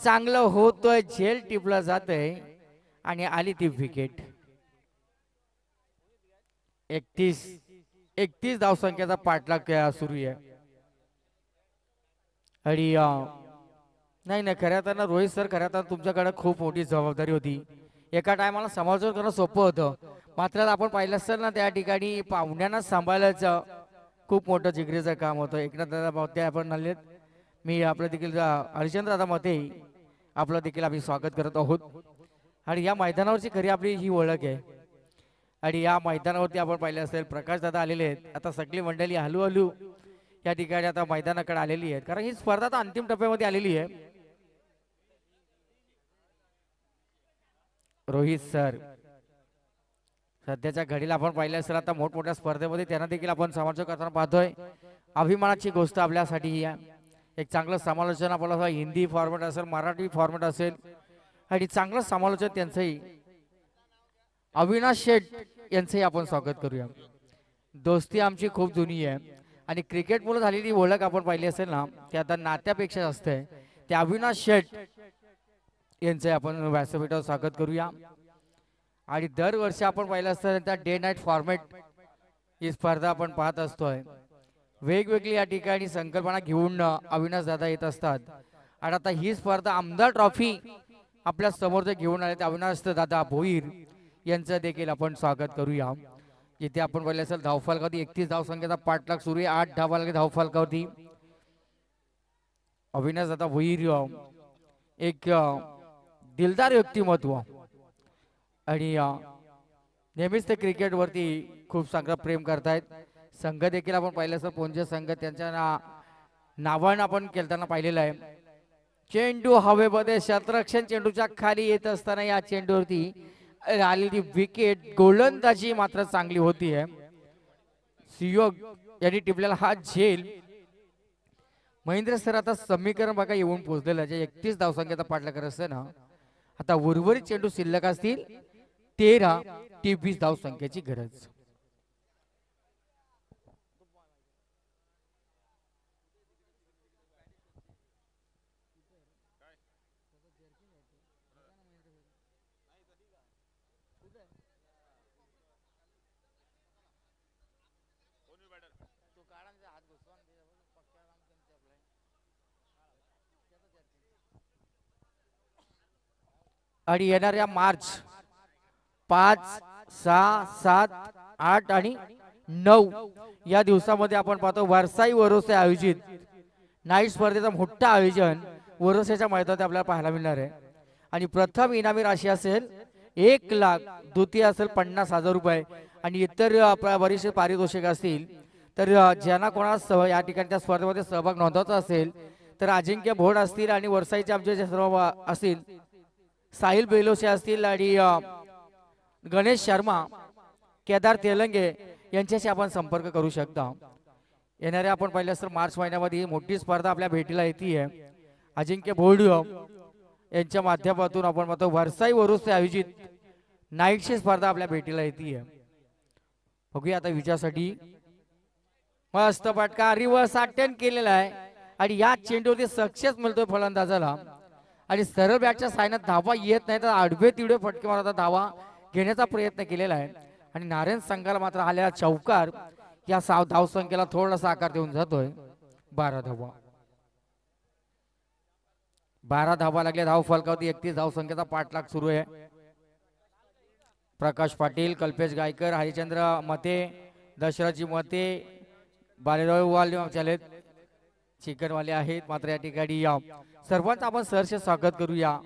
चांगलं होतोय, झेल टिपलं जातंय आणि आली ती विकेट. 31 धावसंख्येचा पाठलाग सुरू आहे. आणि नाही खऱ्या तर ना रोहित सर, खऱ्या तर तुमच्याकडे खूप मोठी जबाबदारी होती. एका टायमाला समालोचन करणं सोपं होतं, मात्र आपण पाहिलं असेल ना त्या ठिकाणी पाहुण्यांना सांभाळायचं खूप मोठं जिगरीचं काम होतं. एकनाथ दादा मते आपण आलेत. मी आपलं देखील हरिचंद्र दादा मते आपलं देखील आम्ही स्वागत करत आहोत. आणि या मैदानावरची खरी आपली ही ओळख आहे. आणि या मैदानावरती आपण पाहिलं असेल प्रकाश दादा आलेले आहेत. आता सगळी मंडळी हळूहळू या ठिकाणी आता मैदानाकडे आलेली आहेत, कारण ही स्पर्धा आता अंतिम टप्प्यामध्ये आलेली आहे. रोहित सर सध्याच्या घडीला आपण पाहिलं असेल आता मोठमोठ्या स्पर्धेमध्ये त्यांना देखील आपण समालोचन करताना पाहतोय. अभिमानाची गोष्ट आपल्यासाठी ही आहे. एक चांगलं समालोचन आपल्याला हिंदी फॉर्मॅट असेल, मराठी फॉर्मॅट असेल, आणि चांगलं समालोचन त्यांचंही अविनाश शेठ यांचंही आपण स्वागत करूया. दोस्ती आमची खूप जुनी आहे आणि क्रिकेटमुळे झालेली ओळख आपण पाहिली असेल ना, ते आता नात्यापेक्षा जास्त आहे. ते अविनाश शेठ यांचे आपण व्यासपीठावर स्वागत करूया. आणि दरवर्षी आपण पाहिलं असतं त्या डे नाईट फॉर्मॅट ही स्पर्धा आपण पाहत असतोय. वेगवेगळी या ठिकाणी संकल्पना घेऊन अविनाश दादा येत असतात. आणि आता ही स्पर्धा आमदार ट्रॉफी आपल्या समोर जे घेऊन आले ते अविनाश दादा भोईर यांचं देखील आपण स्वागत करूया. जिथे आपण पाहिलं असेल धावफलकावरती 31 धावसंख्येचा पाठलाग सुरू आहे. 8 धावा लागले धावफलकावरती. अविनाश दादा भोईर एक दिलदार व्यक्तिमत्व आणि नेहमीच ते क्रिकेटवरती खूप चांगलं प्रेम करतायत. संघ देखील आपण पाहिलं असं पोंजे संघ त्यांच्या नावानं आपण खेळताना पाहिलेलं आहे. चेंडू हवेमध्ये, क्षेत्ररक्षण चेंडूच्या खाली येत असताना या चेंडूवरती आलेली विकेट. गोलंदाजी मात्र चांगली होतीये. सुयोग यांनी टिपलेला हा झेल. महेंद्र सर आता समीकरण बघा येऊन पोहोचलेलं आहे. 31 धावसंख्येचा पाठलाग करत असताना आता उर्वरित चेंडू शिल्लक असतील 13 ते 20 धावसंख्येची गरज. आणि येणाऱ्या मार्च 5, 6, 7, 8 आणि 9 या दिवसामध्ये आपण पाहतो वरसाई वरोसे आयोजित नाईट स्पर्धेचं मोठं आयोजन वरोसेच्या मैदानात आपल्याला पाहायला मिळणार आहे. आणि प्रथम इनामी राशी असेल 1 लाख, द्वितीय असेल 50,000 रुपये आणि इतर बरीचसे पारितोषिक असतील. तर ज्यांना कोणाला या ठिकाणी त्या स्पर्धेमध्ये सहभाग नोंदवायचा असेल तर अजिंक्य भोड असतील आणि वरसाईचे आमचे जे सर्व असतील साहिल बेलोसे असतील आणि गणेश शर्मा, केदार तेलंगे यांच्याशी आपण संपर्क करू शकता. येणाऱ्या आपण पाहिलं असतं मार्च महिन्यामध्ये मोठी स्पर्धा आपल्या भेटीला येते. अजिंक्य भोड यांच्या माध्यमातून आपण पाहतो वरसाई वरोसे आयोजित नाईटची स्पर्धा आपल्या भेटीला येते. बघूया आता विजयासाठी मस्त फटका रिव्हर्स अटेम्प्ट केलेला आहे आणि या चेंडूवरती सक्सेस मिळतोय फलंदाजाला. आणि सरळ बॅटच्या सायनात धावा येत नाही तर आडवे तिडवे फटके मारता धावा घेण्याचा प्रयत्न केलेला आहे. आणि नारायण संघाला मात्र आलेला चौकार या धावसंख्येला थोडासा आकार देऊन जातोय. 12 धावा. 12 धावा लागल्या धाव फलकावरती. 31 धावसंख्येचा पाठलाग सुरू आहे. प्रकाश पाटील, कल्पेश गायकर, हरिचंद्र मते, दशरथजी मते, बालेराव वाले आमचे चिकनवाले आहेत. मात्र या ठिकाणी सर्वांचं आपण सहर्ष स्वागत करूया.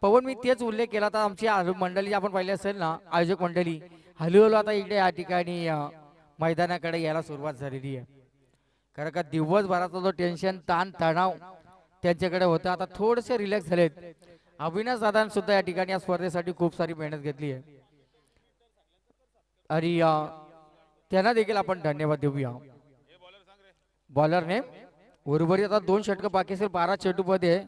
पवन मी तेच उल्लेख केला तर आमची मंडळी आपण पाहिली असेल ना, आयोजक मंडळी हळूहळू आता इकडे या ठिकाणी मैदानाकडे यायला सुरुवात झालेली आहे. कारण का दिवसभराचा जो टेन्शन ताण तणाव त्यांच्याकडे होता आता थोडेसे रिलॅक्स झालेत. अविनाश दादा सुद्धा या ठिकाणी या स्पर्धेसाठी खूप सारी मेहनत घेतली आहे आणि त्यांना देखील आपण धन्यवाद देऊया. बॉलरने उर्वरित आता 2 षटक बाकी असेल 12 चेंडू मध्ये.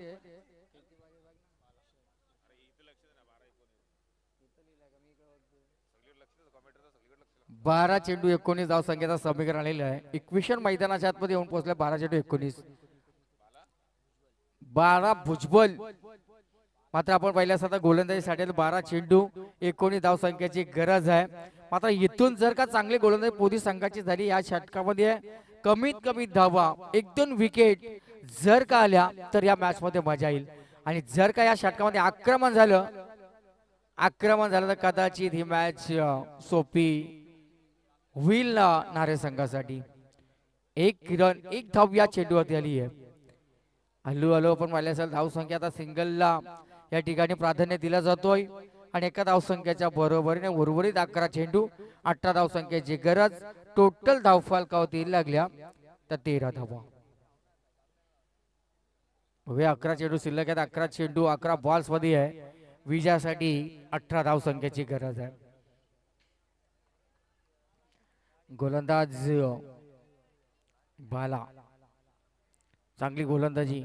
12 चेंडू 19 धाव संख्येचा समीकरण आलेलं आहे. इक्वेशन मैदानाच्या आतमध्ये येऊन पोहोचले. 12 चेंडू 19. 12 भुजबल. मात्र आपण पहिल्या सध्या गोलंदाजीसाठी 12 चेंडू 19 धाव संख्येची गरज आहे. मात्र इथून जर का चांगले गोलंदाजी पोदी संघाची झाली या षटकामध्ये कमीत कमी धावा 1-2 विकेट जर का आल्या तर या मॅच मध्ये मजा येईल. आणि जर का या षटकामध्ये आक्रमण झालं तर कदाचित ही मॅच सोपी होईल ना नारे संघासाठी. 1 रन 1 धाव या चेंडूवरती आली आहे. हळूहळू आपण पाहिलं असेल धाव संख्या आता सिंगलला या ठिकाणी प्राधान्य दिला जातोय. आणि एका धाव संख्येच्या बरोबरीने उर्वरित 11 चेंडू 18 धाव संख्येची गरज. टोटल धाव फलकावती लागल्या तर 13 धावा. 11 चेंडू शिल्लक आहेत. 11 चेंडू 11 बॉल्स मध्ये आहे. विजयासाठी 18 धाव संख्येची गरज आहे. गोलंदाज बाला चांगली गोलंदाजी.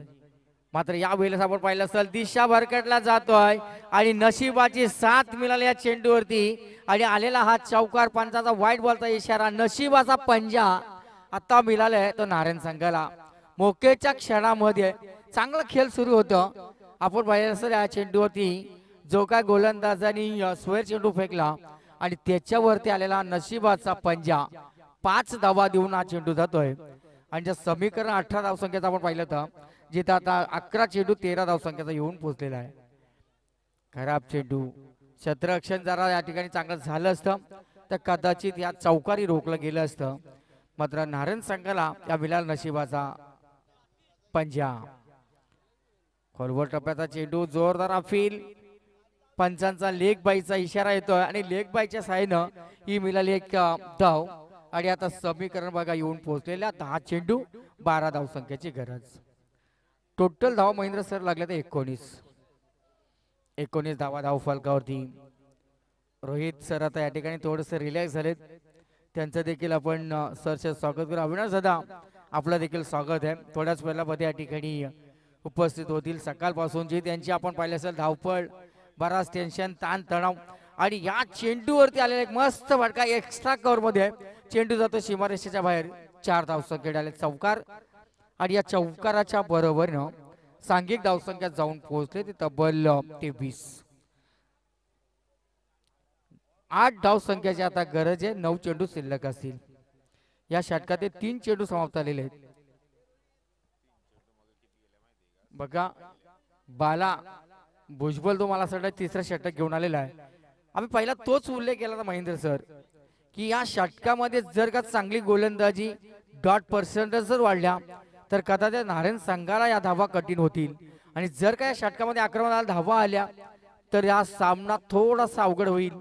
मात्र या वेळेस आपण पाहिलं असेल दिशा भरकटला जातोय आणि नशिबाची साथ मिळाली या चेंडूवरती. आणि आलेला हा चौकार पंचाचा वाईट बॉलचा इशारा. नशिबाचा पंजा आता मिळालाय तो नारायण संघाला. मोकेच्या क्षणामध्ये चांगला खेळ सुरू होतं. आपण पाहिलं असेल या चेंडूवरती जो काय गोलंदाजांनी स्क्वेअर चेंडू फेकला आणि त्याच्यावरती आलेला नशिबाचा पंजा 5 धावा देऊन हा चेंडू जातोय. आणि जे समीकरण 18 धाव संख्येचा आपण पाहिलं तर जिथं आता 11 चेंडू 13 धाव संख्येचा येऊन पोहोचलेला आहे. खराब चेंडू क्षेत्ररक्षण जरा या ठिकाणी चांगलं झालं असतं तर कदाचित या चौकारी रोखलं गेलं असतं. मात्र नारायण संघाला या विलाल नशिबाचा पंजा. खोलवर टप्प्याचा चेंडू जोरदार अपील. पंचांचा लेग बाईचा इशारा येतोय आणि लेग बाईच्या साहाय्यानं ही मिळाली एक धाव. आणि आता समीकरण बघा येऊन पोहोचलेल्या 10 चेंडू 12 धाव संख्येची गरज. टोटल धावा महेंद्र सर लागले तर 19 धावा धाव फलकावरती. रोहित सर आता या ठिकाणी थोडंसं रिलॅक्स झालेत. त्यांचं देखील आपण सरचे स्वागत करू. अविनाश दादा आपलं देखील स्वागत आहे. थोड्याच वेळामध्ये या ठिकाणी उपस्थित होतील. सकाळपासून जी त्यांची आपण पाहिलं असेल धावपळ बराच टेन्शन ताण तणाव. आणि या चेंडूवरती आलेला एक मस्त फटका एक्स्ट्रा कव्हर मध्ये चेंडू जातो सीमारेषेच्या बाहेर. 4 धाव संख्येत आले चौकार. आणि या चौकाराच्या बरोबरीनं सांघिक धावसंख्यात जाऊन पोहोचले ते तब्बल 23. 8 धाव संख्येची आता गरज आहे. 9 चेंडू शिल्लक असतील. या षटकात 3 चेंडू समाप्त झालेले आहेत. बघा बाला भुजबल तो मला असं तिसरा षटक घेऊन आलेला आहे. आम्ही पहिला तोच उल्लेख केला होता महेंद्र सर की या षटकामध्ये जर का चांगली गोलंदाजी डॉट पर्सेंटेज जर वाढल्या तर कदाचित नारायण संघाला या धावा कठीण होतील. आणि जर का या षटकामध्ये आक्रमणाला धावा आल्या तर या सामना थोडासा अवघड होईल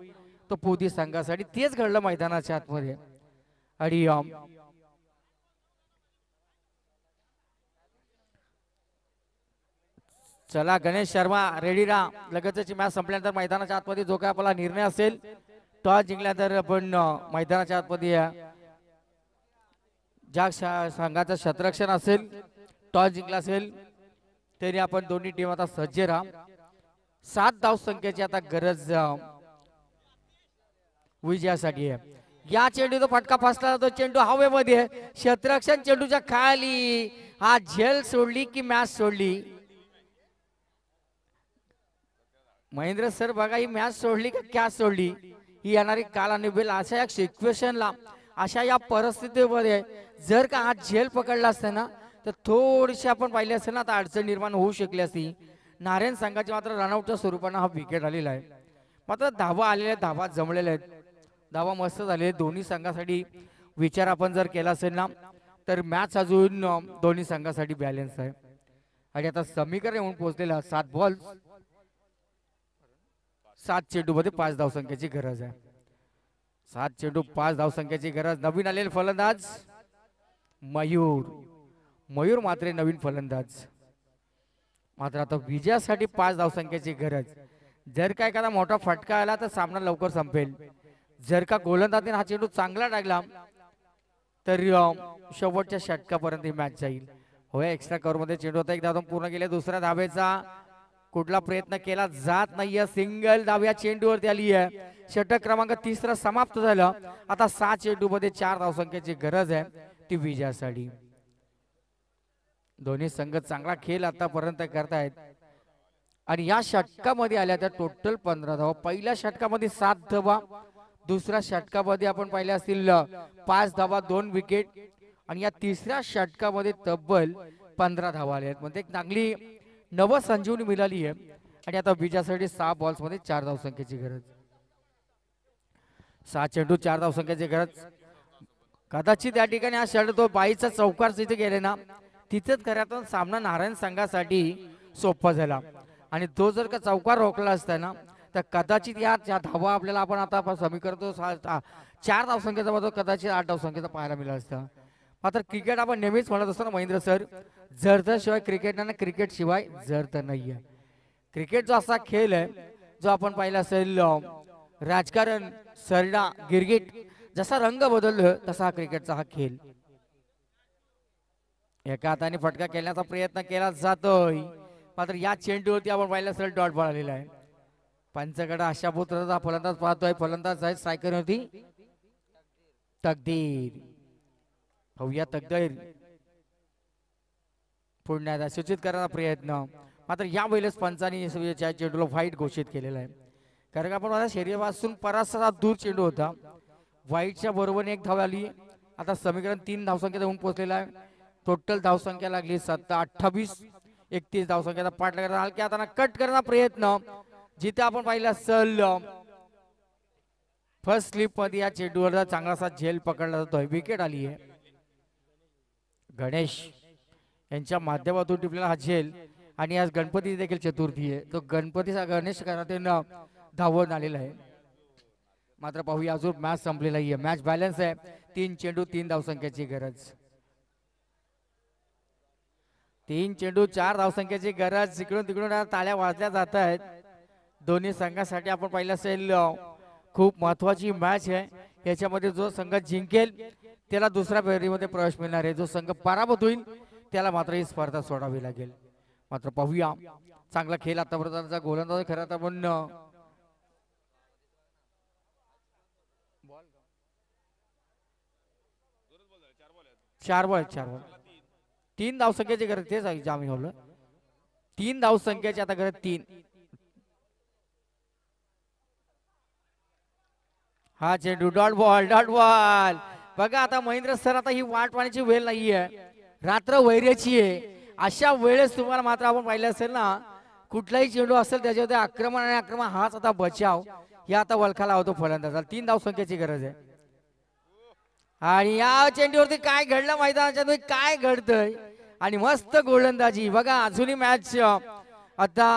तो पोदी संघासाठी. तेच घडलं मैदानाच्या आतमध्ये. आणि चला गणेश शर्मा रेडी राहा. लगेचची मॅच संपल्यानंतर मैदानाच्या आतमध्ये जो काय आपला निर्णय असेल टॉस जिंकल्यानंतर आपण मैदानाच्या आतमध्ये ज्या संघाचं क्षेत्ररक्षण असेल टॉस जिंकला असेल तरी आपण दोन्ही टीम आता सज्ज राहा. 7 धाव संख्येची आता गरज विजयासाठी आहे. या चेंडूचा फटका फसला जातो. चेंडू हवेमध्ये क्षेत्ररक्षण चेंडूच्या खाली. हा झेल सोडली की मॅच सोडली. महेंद्र सर बघा ही मॅच सोडली का कॅच सोडली ही येणारी काल आणि बेल. अशा या सिच्युएशनला अशा या परिस्थितीमध्ये जर का हा झेल पकडला असता ना तर थोडीशी आपण पाहिली असेल ना आता अडचण निर्माण होऊ शकली असती. नारायण संघाची मात्र रनआउटच्या स्वरूपानं हा विकेट आलेला आहे. मात्र धावा आलेल्या आहेत. धावा जमलेल्या आहेत. धावा मस्त झाले. दोन्ही संघासाठी विचार आपण जर केला असेल ना तर मॅच अजून दोन्ही संघासाठी बॅलन्स आहे. आणि आता समीकरण येऊन पोहोचलेला 7 बॉल 7 चेंडू मध्ये 5 धाव संख्येची गरज आहे. 7 चेंडू 5 धाव संख्येची गरज. नवीन आलेले फलंदाज मयूर मात्र नवीन फलंदाज. मात्र आता विजयासाठी 5 धाव संख्येची गरज. जर का एखादा मोठा फटका आला तर सामना लवकर संपेल. जर का गोलंदाजीने हा चेंडू चांगला टाकला तर शेवटच्या षटकापर्यंत ही मॅच जाईल. होय एक्स्ट्रा कव्हर मध्ये चेंडू होता. एक धाव पूर्ण केले. दुसऱ्या धावेचा कुठला प्रयत्न केला जात नाहीये. सिंगल धाव चेंडूवरती आली आहे. षटक क्रमांक 3 समाप्त झालं. आता 6 चेंडू मध्ये 4 धावसंख्येची गरज आहे ती विजयासाठी. दोन्ही संघ चांगला खेळ आतापर्यंत करतायत आणि या षटकामध्ये आल्या त्या टोटल 15 धावा. पहिल्या षटकामध्ये 7 धावा, दुसऱ्या षटकामध्ये आपण पाहिल्या असतील 5 धावा 2 विकेट आणि या तिसऱ्या षटकामध्ये तब्बल 15 धावा आल्या आहेत. म्हणजे एक चांगली नवसंजीवनी मिळाली आहे आणि आता विजयासाठी 6 बॉल्स मध्ये 4 धावसंख्येची गरज. 6 चेंडू 4 धावसंख्येची गरज. कदाचित या ठिकाणी हा षटक तो बाईचा चौकार जिथे गेले ना तिथेच खऱ्यातून सामना नारायण संघासाठी सोपा झाला आणि तो जर का चौकार रोखला असता ना तर कदाचित या धावा आपल्याला आपण आता समीकरण 4 धावसंख्येचा बदल कदाचित 8 धावसंख्येचा पाहायला मिळाला असता. मात्र क्रिकेट आपण नेहमीच म्हणत असतो ना महेंद्र सर, जर शिवाय क्रिकेट नाही, क्रिकेट शिवाय जर तर नाहीये. क्रिकेट जो असा खेळ आहे जो आपण पाहिला असेल राजकारण सरडा गिरगिट जसा रंग बदललो तसा हा क्रिकेटचा हा खेळ. एका हाताने फटका केल्याचा प्रयत्न केला जातोय मात्र या चेंडूवरती आपण पाहिलं असेल डॉट बॉल आलेला आहे. पंचगडा अशा पुत्राचा फलंदाज पाहतोय. फलंदाज आहे स्ट्रायकर होती तकदीर. होऊया तकदीर पुण्यात सूचित करण्याचा प्रयत्न मात्र या वेळेस पंचांनी चेंडूला व्हाईट घोषित केलेला आहे. कारण आपण माझ्या शरीरापासून बराचसा दूर चेंडू होता. व्हाईटच्या बरोबरीने 1 धाव आली. आता समीकरण 3 धावसंख्येत होऊन पोहोचलेला आहे. टोटल धावसंख्या लागली 28 31 धावसंख्येचा पाठलाग करताना हलक्या हाताने कट करण्याचा प्रयत्न जिथे आपण पाहिलं असेल फर्स्ट स्लिप मध्ये या चेंडूवर चांगलासा झेल पकडला जातोय. विकेट आली आहे. गणेश यांच्या माध्यमातून टिपलेला हा झेल आणि आज गणपती देखील चतुर्थी आहे. तो गणपतीचा गणेश घरातून धावून आलेला आहे. मात्र पाहूया अजून मॅच संपलेला आहे. मॅच बॅलन्स आहे. 3 चेंडू 3 धावसंख्येची गरज. 3 चेंडू 4 धावसंख्येची गरज. इकडून तिकडून ताल्या वाजल्या जात आहेत. दोन्ही संघासाठी आपण पाहिलं असेल खूप महत्वाची मॅच आहे. याच्यामध्ये जो संघ जिंकेल त्याला दुसऱ्या फेरीमध्ये प्रवेश मिळणार आहे. जो संघ पराभूत होईल त्याला मात्र ही स्पर्धा सोडावी लागेल. मात्र पाहूया चांगला खेळ आतापर्यंतचा गोलंदाज खरं तर पण 4 बॉल 3 धावसंख्येची गरज. तेच आहे आम्ही बोललो 3 धावसंख्येची आता गरज 3. हा चेंडू डॉट बॉल बघा. आता महेंद्र सर आता ही वाट पाहण्याची वेळ नाहीये. रात्र वैर्याची आहे. अशा वेळेस तुम्हाला मात्र आपण पाहिलं असेल ना कुठलाही चेंडू असेल त्याच्यामध्ये आक्रमण आणि आक्रमण हाच आता बचाव या आता वलखाला होतो फलंदाजाला. 3 धावसंख्येची गरज आहे. आणि या चेंडूवरती काय घडलं मैदानाच्या काय घडतंय आणि मस्त गोलंदाजी बघा. अजूनही मॅच आता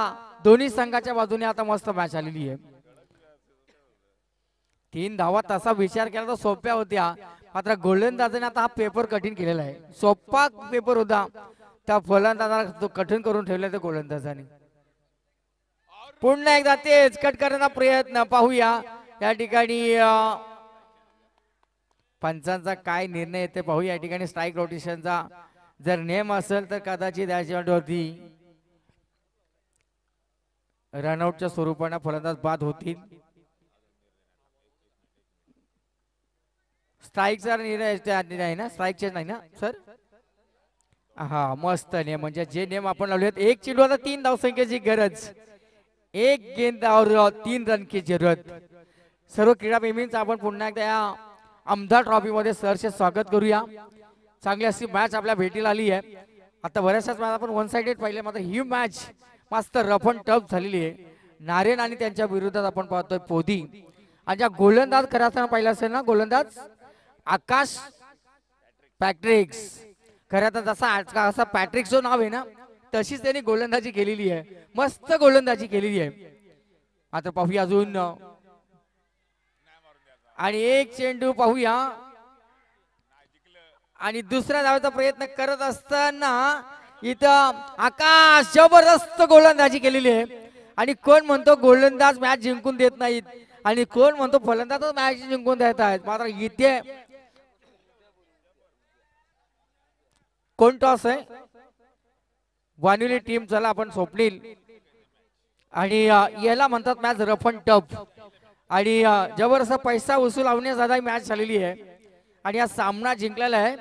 दोन्ही संघाच्या बाजूने आता मस्त मॅच आलेली आहे. 3 धावा तसा विचार केला तर सोप्या होत्या. मात्र गोलंदाजाने आता हा पेपर कठीण केलेला आहे. सोपा पेपर होता त्या फलंदाजाला तो कठीण करून ठेवला त्या गोलंदाजाने. पुन्हा एकदा तेच कट करण्याचा प्रयत्न पाहूया या ठिकाणी पंचांचा काय निर्णय येते पाहूया. या ठिकाणी स्ट्राईक रोटेशनचा जर नियम असेल तर कदाचित याच्यावरती रनआउटच्या स्वरूपाने फलंदाज बाद होतील. स्ट्राईकचा निर्णय नाही ना, स्ट्राईकचे नाही ना सर. हा मस्त नियम म्हणजे जे नियम आपण लावले आहेत. 1 चेंडू आता 3 धावसंख्येची गरज. 1 गेंदावर 3 रन की जरूरत. सर्व क्रीडाप्रेमींचा आपण पुन्हा एकदा या आमदार ट्रॉफी मध्ये सरचे स्वागत करूया. चांगली अशी मॅच आपल्या भेटीला आली आहे. आता बऱ्याचशाच मॅच आपण वन साइडेड पाहिले मात्र ही मॅच मस्त रफ अँड टफ झालेली आहे. नारेन आणि त्यांच्या विरोधात आपण पाहतोय पोदी आणि ज्या गोलंदाज खऱ्या अर्थानं पाहिलं असेल ना गोलंदाज आकाश पॅट्रिक्स. खऱ्या तर जसा असा पॅट्रिक्स जो नाव आहे ना तशीच त्यांनी गोलंदाजी केलेली आहे. मस्त गोलंदाजी केलेली आहे. आता पाहूया अजून आणि 1 चेंडू पाहूया आणि दुसऱ्या धावेचा प्रयत्न करत असताना इथं आकाश जबरदस्त गोलंदाजी केलेली आहे. आणि कोण म्हणतो गोलंदाज मॅच जिंकून देत नाहीत आणि कोण म्हणतो फलंदाजच मॅच जिंकून देत आहेत. मात्र इथे कोण टॉस आहे वानिवली टीम. चला आपण स्वप्नील आणि याला म्हणतात मॅच रफ अँड टफ आणि जबरदस्त पैसा वसूल लावण्यात मॅच झालेली आहे आणि हा सामना जिंकलेला आहे